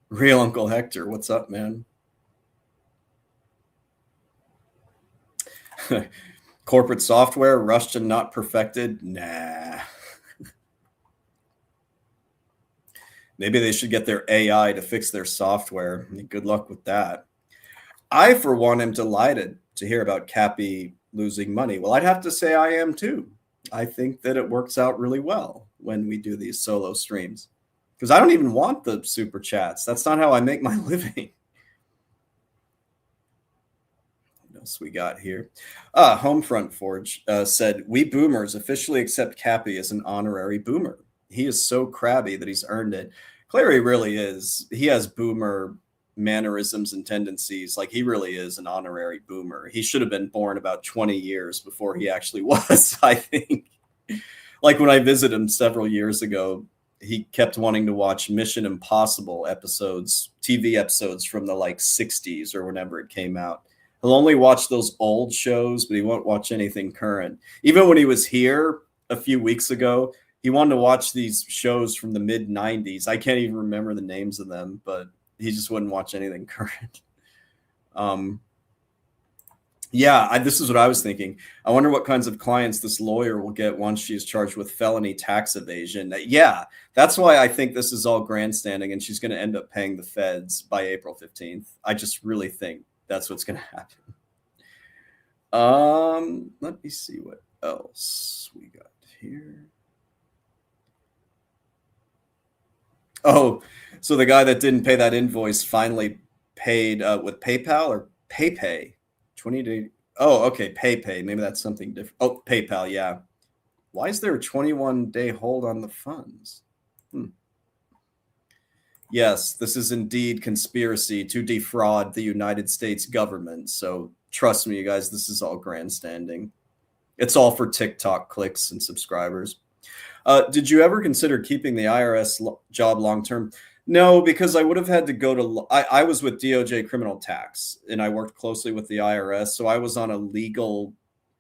Real Uncle Hector, what's up, man? Corporate software, rushed and not perfected? Nah. Maybe they should get their AI to fix their software. Good luck with that. I, for one, am delighted to hear about Cappy losing money. Well, I'd have to say I am too. I think that it works out really well when we do these solo streams because I don't even want the super chats. That's not how I make my living. What else we got here? Homefront Forge said, "We boomers officially accept Cappy as an honorary boomer. He is so crabby that he's earned it." Clary really is. He has boomer mannerisms and tendencies. Like, he really is an honorary boomer. He should have been born about 20 years before he actually was, I think. Like, when I visited him several years ago, he kept wanting to watch Mission Impossible episodes, TV episodes from the like 60s or whenever it came out. He'll only watch those old shows, but he won't watch anything current. Even when he was here a few weeks ago, he wanted to watch these shows from the mid 90s. I can't even remember the names of them, but he just wouldn't watch anything current. This is what I was thinking. I wonder what kinds of clients this lawyer will get once she's charged with felony tax evasion. Yeah, that's why I think this is all grandstanding and she's going to end up paying the feds by April 15th. I just really think that's what's going to happen. Let me see what else we got here. Oh, so the guy that didn't pay that invoice finally paid with PayPal or PayPay. 20 day. Oh, okay. PayPay. Maybe that's something different. Oh, PayPal. Yeah. Why is there a 21-day hold on the funds? Yes, this is indeed conspiracy to defraud the United States government. So trust me, you guys, this is all grandstanding. It's all for TikTok clicks and subscribers. Did you ever consider keeping the IRS job long-term? No, because I would have had to go to, I was with DOJ criminal tax and I worked closely with the IRS. So I was on a legal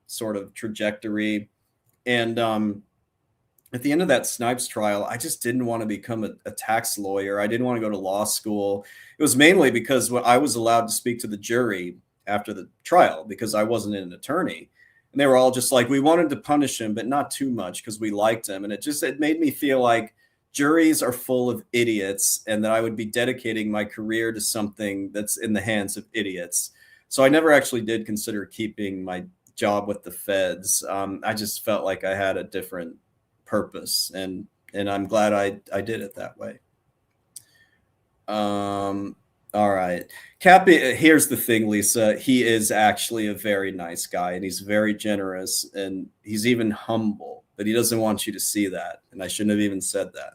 sort of trajectory. And at the end of that Snipes trial, I just didn't want to become a tax lawyer. I didn't want to go to law school. It was mainly because when I was allowed to speak to the jury after the trial, because I wasn't an attorney. And they were all just like, we wanted to punish him, but not too much because we liked him. And it made me feel like juries are full of idiots and that I would be dedicating my career to something that's in the hands of idiots. So I never actually did consider keeping my job with the feds. I just felt like I had a different purpose, and I'm glad I did it that way. All right, Cappy, here's the thing, Lisa. He is actually a very nice guy, and he's very generous, and he's even humble, but he doesn't want you to see that, and I shouldn't have even said that.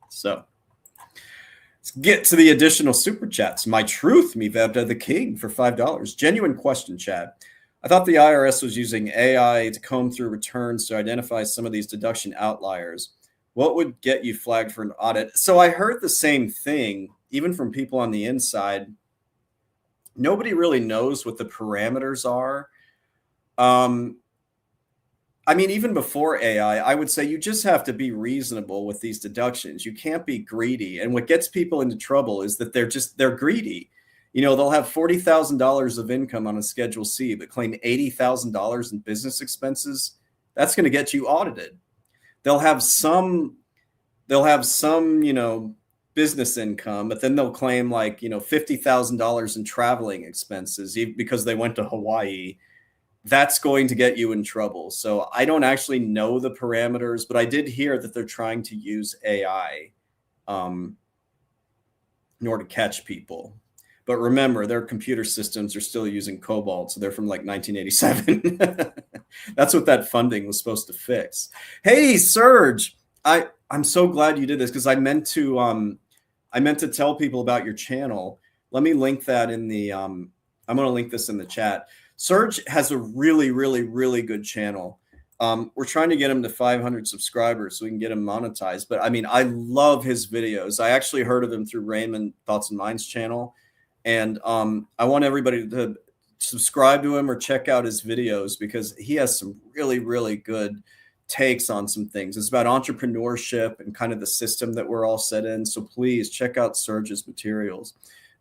So let's get to the additional super chats. My Truth, me Vebda the King for $5. Genuine question, Chad. I thought the IRS was using AI to comb through returns to identify some of these deduction outliers. What would get you flagged for an audit? So I heard the same thing, even from people on the inside. Nobody really knows what the parameters are. I mean, even before AI, I would say you just have to be reasonable with these deductions. You can't be greedy. And what gets people into trouble is that they're greedy. You know, they'll have $40,000 of income on a Schedule C, but claim $80,000 in business expenses. That's going to get you audited. They'll have some, you know, business income, but then they'll claim like, you know, $50,000 in traveling expenses because they went to Hawaii. That's going to get you in trouble. So I don't actually know the parameters, but I did hear that they're trying to use AI in order to catch people. But remember, their computer systems are still using COBOL, so they're from like 1987. That's what that funding was supposed to fix. Hey, Serge, I'm so glad you did this because I meant to tell people about your channel. Let me link that in the I'm going to link this in the chat. Serge has a really, really, really good channel. We're trying to get him to 500 subscribers so we can get him monetized. But I mean, I love his videos. I actually heard of him through Raymond Thoughts and Minds channel. And I want everybody to subscribe to him or check out his videos because he has some really, really good takes on some things. It's about entrepreneurship and kind of the system that we're all set in. So please check out Serge's materials.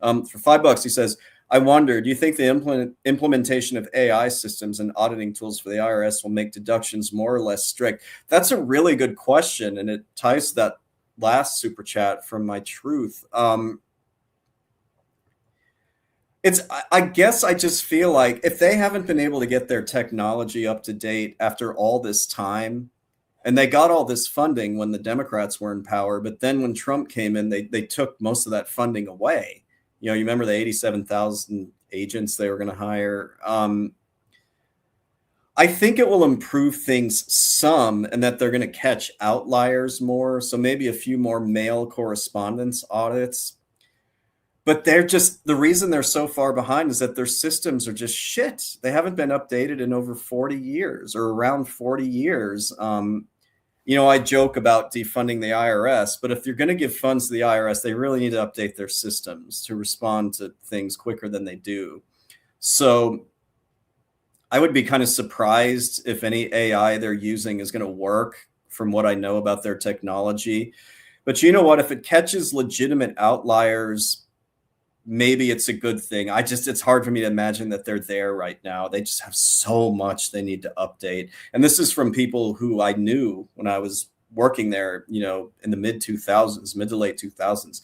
For $5, he says, I wonder, do you think the implementation of AI systems and auditing tools for the IRS will make deductions more or less strict? That's a really good question, and it ties to that last super chat from My Truth. I guess I just feel like if they haven't been able to get their technology up to date after all this time, and they got all this funding when the Democrats were in power, but then when Trump came in, they took most of that funding away. You know, you remember the 87,000 agents they were going to hire. I think it will improve things some, and that they're going to catch outliers more. So maybe a few more mail correspondence audits. But the reason they're so far behind is that their systems are just shit. They haven't been updated in over 40 years or around 40 years. You know, I joke about defunding the IRS, but if you're going to give funds to the IRS, they really need to update their systems to respond to things quicker than they do. So I would be kind of surprised if any AI they're using is going to work from what I know about their technology. But you know what? If it catches legitimate outliers, maybe it's a good thing. It's hard for me to imagine that they're there right now. They just have so much they need to update. And this is from people who I knew when I was working there, you know, in the mid to late 2000s.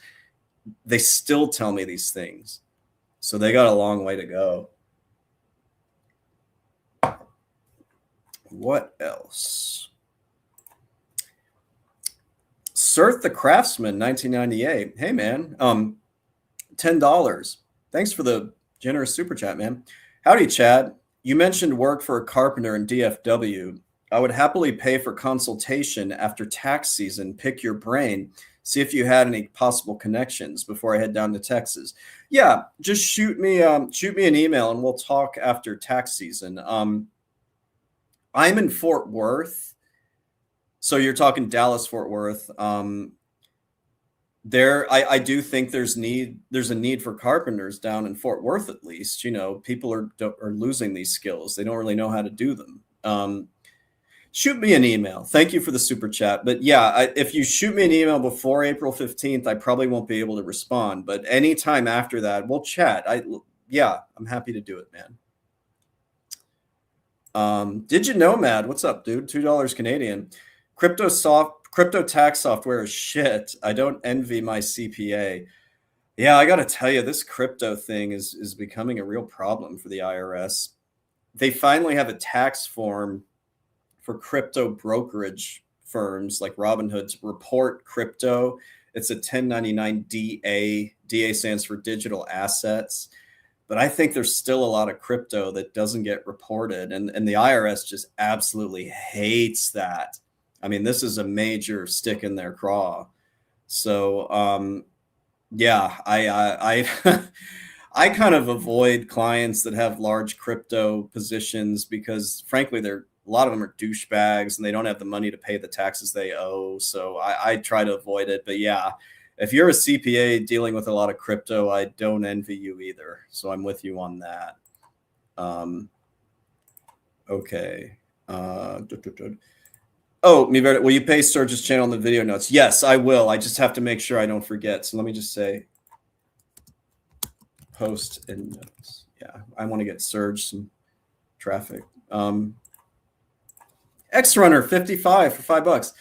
They still tell me these things. So they got a long way to go. What else? Sirth the Craftsman, 1998. Hey, man. $10. Thanks for the generous super chat, man. Howdy, Chad. You mentioned work for a carpenter in DFW. I would happily pay for consultation after tax season. Pick your brain. See if you had any possible connections before I head down to Texas. Yeah, just shoot me an email and we'll talk after tax season. I'm in Fort Worth, so you're talking Dallas, Fort Worth. I do think there's a need for carpenters down in Fort Worth, at least. You know, people are losing these skills. They don't really know how to do them. Shoot me an email. Thank you for the super chat. But yeah, if you shoot me an email before April 15th, I probably won't be able to respond. But anytime after that, we'll chat. I'm happy to do it, man. Did you know, Mad? What's up, dude? $2 Canadian. Crypto tax software is shit. I don't envy my CPA. Yeah, I got to tell you, this crypto thing is becoming a real problem for the IRS. They finally have a tax form for crypto brokerage firms like Robinhood to report crypto. It's a 1099 DA. DA stands for digital assets. But I think there's still a lot of crypto that doesn't get reported. And the IRS just absolutely hates that. I mean, this is a major stick in their craw. So, yeah, I I kind of avoid clients that have large crypto positions because, frankly, a lot of them are douchebags and they don't have the money to pay the taxes they owe. So I try to avoid it. But yeah, if you're a CPA dealing with a lot of crypto, I don't envy you either. So I'm with you on that. Okay. Oh, will you paste Serge's channel in the video notes? Yes, I will. I just have to make sure I don't forget. So let me just say post in notes. Yeah, I want to get Serge some traffic. X-Runner 55 for $5.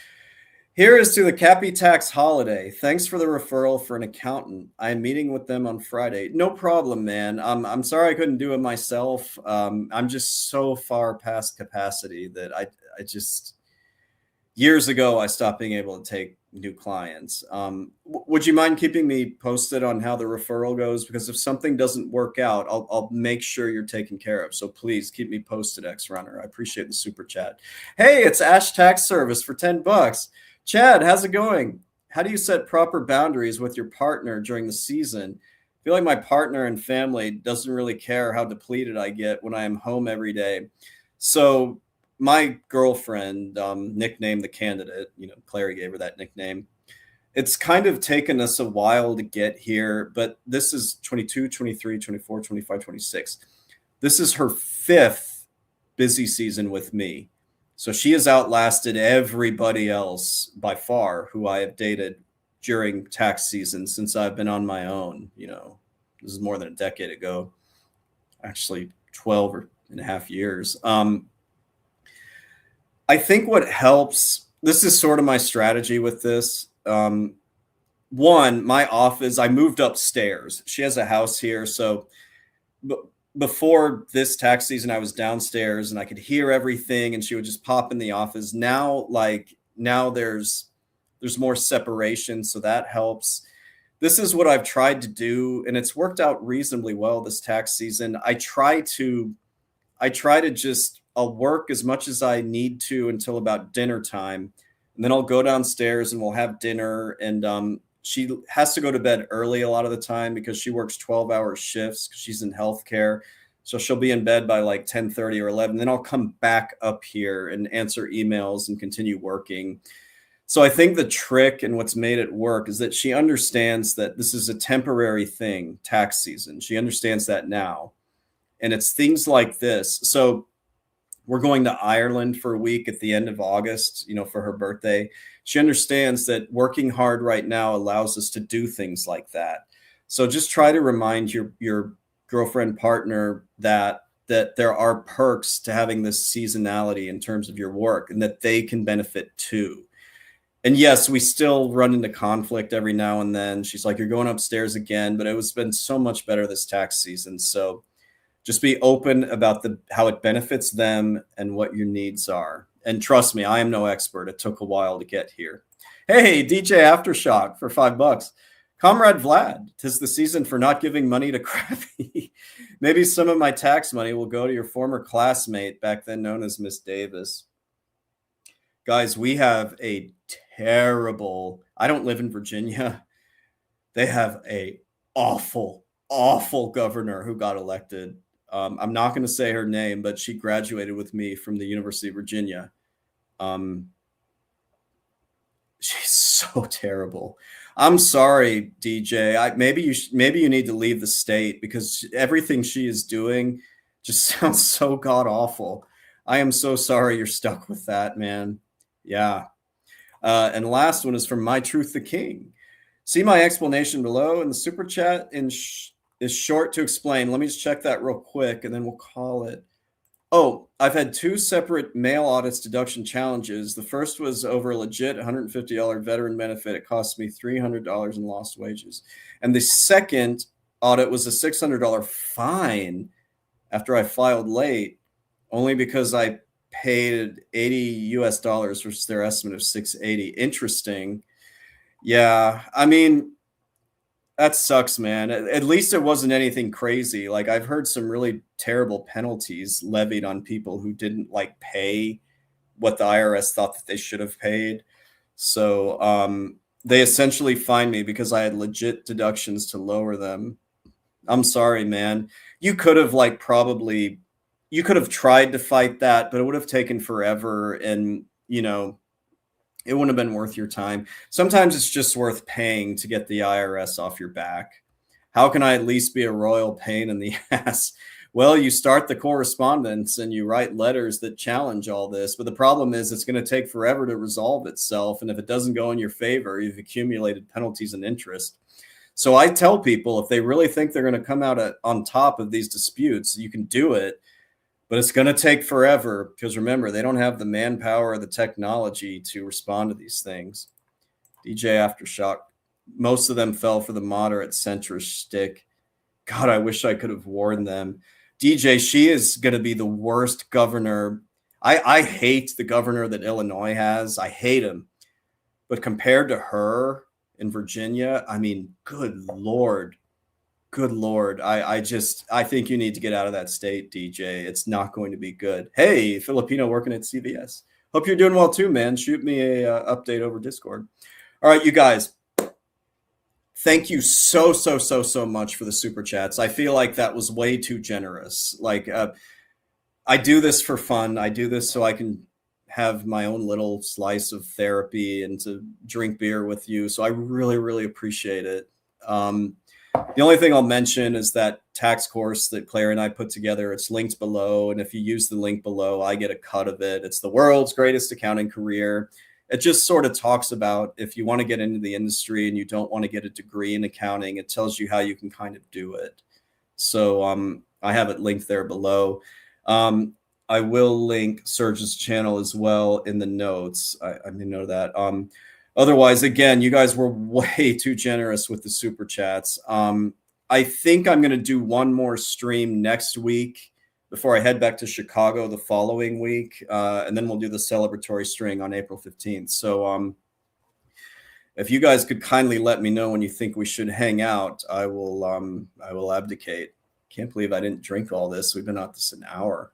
Here is to the Cappy Tax holiday. Thanks for the referral for an accountant. I'm meeting with them on Friday. No problem, man. I'm sorry I couldn't do it myself. I'm just so far past capacity that I just years ago I stopped being able to take new clients. Would you mind keeping me posted on how the referral goes? Because if something doesn't work out, I'll make sure you're taken care of. So please keep me posted, X-Runner. I appreciate the super chat. Hey, it's Ash Tax Service for $10. Chad, how's it going? How do you set proper boundaries with your partner during the season? I feel like my partner and family doesn't really care how depleted I get when I am home every day. So my girlfriend, nicknamed the candidate, Clary gave her that nickname. It's kind of taken us a while to get here, but this is 22, 23, 24, 25, 26. This is her 5th busy season with me. So she has outlasted everybody else by far who I have dated during tax season since I've been on my own. This is more than a decade ago, actually 12 and a half years. I think what helps, this is sort of my strategy with this. One, my office, I moved upstairs. She has a house here. So before this tax season, I was downstairs and I could hear everything and she would just pop in the office. Now there's more separation. So that helps. This is what I've tried to do. And it's worked out reasonably well this tax season. I try to just, I'll work as much as I need to until about dinner time. And then I'll go downstairs and we'll have dinner. And she has to go to bed early a lot of the time because she works 12-hour shifts because she's in healthcare. So she'll be in bed by like 10:30 or 11. Then I'll come back up here and answer emails and continue working. So I think the trick and what's made it work is that she understands that this is a temporary thing, tax season. She understands that now. And it's things like this. So we're going to Ireland for a week at the end of August, for her birthday. She understands that working hard right now allows us to do things like that. So just try to remind your girlfriend, partner that there are perks to having this seasonality in terms of your work and that they can benefit too. And yes, we still run into conflict every now and then. She's like, you're going upstairs again, but it's been so much better this tax season. So just be open about how it benefits them and what your needs are. And trust me, I am no expert. It took a while to get here. Hey, DJ Aftershock for $5. Comrade Vlad, 'tis the season for not giving money to Crappy. Maybe some of my tax money will go to your former classmate, back then known as Miss Davis. Guys, we have a terrible, I don't live in Virginia. They have a awful governor who got elected. I'm not going to say her name, but she graduated with me from the University of Virginia. She's so terrible. I'm sorry, DJ. Maybe you need to leave the state because everything she is doing just sounds so god awful. I am so sorry you're stuck with that, man. Yeah. And the last one is from My Truth the King. See my explanation below in the super chat is short to explain. Let me just check that real quick and then we'll call it. Oh, I've had two separate mail audits deduction challenges. The first was over a legit $150 veteran benefit. It cost me $300 in lost wages. And the second audit was a $600 fine after I filed late, only because I paid $80 versus their estimate of $680. Interesting. Yeah, I mean, that sucks, man. At least it wasn't anything crazy. Like I've heard some really terrible penalties levied on people who didn't like pay what the IRS thought that they should have paid. So they essentially fined me because I had legit deductions to lower them. I'm sorry, man. You could have you could have tried to fight that, but it would have taken forever, and it wouldn't have been worth your time. Sometimes it's just worth paying to get the IRS off your back. How can I at least be a royal pain in the ass? Well, you start the correspondence and you write letters that challenge all this. But the problem is it's going to take forever to resolve itself. And if it doesn't go in your favor, you've accumulated penalties and interest. So I tell people, if they really think they're going to come out on top of these disputes, you can do it. But it's going to take forever because remember, they don't have the manpower or the technology to respond to these things. DJ Aftershock, most of them fell for the moderate centrist stick. God, I wish I could have warned them. DJ, she is going to be the worst governor. I hate the governor that Illinois has. I hate him. But compared to her in Virginia, I mean, good Lord. Good Lord. I think you need to get out of that state, DJ. It's not going to be good. Hey, Filipino working at CVS. Hope you're doing well too, man. Shoot me a update over Discord. All right, you guys. Thank you so much for the super chats. I feel like that was way too generous. Like I do this for fun. I do this so I can have my own little slice of therapy and to drink beer with you. So I really appreciate it. The only thing I'll mention is that tax course that Claire and I put together. It's linked below. And if you use the link below, I get a cut of it. It's the world's greatest accounting career. It just sort of talks about if you want to get into the industry and you don't want to get a degree in accounting, it tells you how you can kind of do it. So I have it linked there below. I will link Serge's channel as well in the notes. I didn't know that. Otherwise, again, you guys were way too generous with the super chats. I think I'm going to do one more stream next week before I head back to Chicago the following week. And then we'll do the celebratory string on April 15th. So if you guys could kindly let me know when you think we should hang out, I will abdicate. Can't believe I didn't drink all this. We've been at this an hour.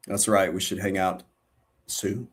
That's right. We should hang out soon.